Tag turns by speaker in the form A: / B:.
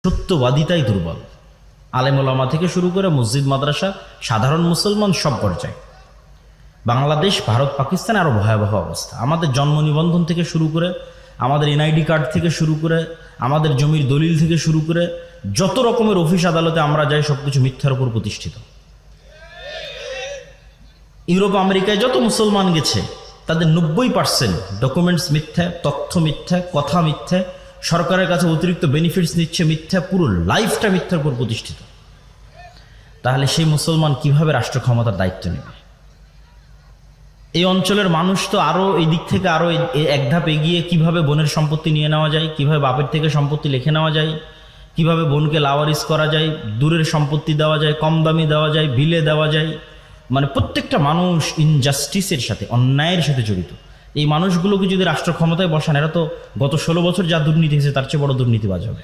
A: সত্যবাদিতাই দুর্বল। আলেম ওলামা থেকে শুরু করে মসজিদ মাদ্রাসা, সাধারণ মুসলমান সব পর্যায়ে। বাংলাদেশ, ভারত, পাকিস্তান আরও ভয়াবহ অবস্থা। আমাদের জন্ম নিবন্ধন থেকে শুরু করে, আমাদের এনআইডি কার্ড থেকে শুরু করে, আমাদের জমির দলিল থেকে শুরু করে যত রকমের অফিস আদালতে আমরা যাই সবকিছু মিথ্যার উপর প্রতিষ্ঠিত। ইউরোপ আমেরিকায় যত মুসলমান গেছে তাদের 90% ডকুমেন্টস মিথ্যা, তথ্য মিথ্যা, কথা মিথ্যা, সরকারের কাছে অতিরিক্ত বেনিফিটস নিচ্ছে মিথ্যা, পুরো লাইফটা মিথ্যার উপর প্রতিষ্ঠিত। তাহলে সেই মুসলমান কিভাবে রাষ্ট্র ক্ষমতার দায়িত্ব নেবে? এই অঞ্চলের মানুষ তো আরও এই দিক থেকে আরও এক ধাপ এগিয়ে, কিভাবে বোনের সম্পত্তি নিয়ে নেওয়া যায়, কিভাবে বাপের থেকে সম্পত্তি লিখে নেওয়া যায়, কিভাবে বোনকে লাওয়ারিস করা যায়, দূরের সম্পত্তি দেওয়া যায়, কম দামি দেওয়া যায়, বিলে দেওয়া যায়। মানে প্রত্যেকটা মানুষ ইনজাস্টিসের সাথে, অন্যায়ের সাথে জড়িত। এই মানুষগুলোকে যদি রাষ্ট্র ক্ষমতায় বসান, এরা তো গত 16 বছর যা দুর্নীতি হয়েছে তার চেয়ে বড় দুর্নীতিবাজ হবে।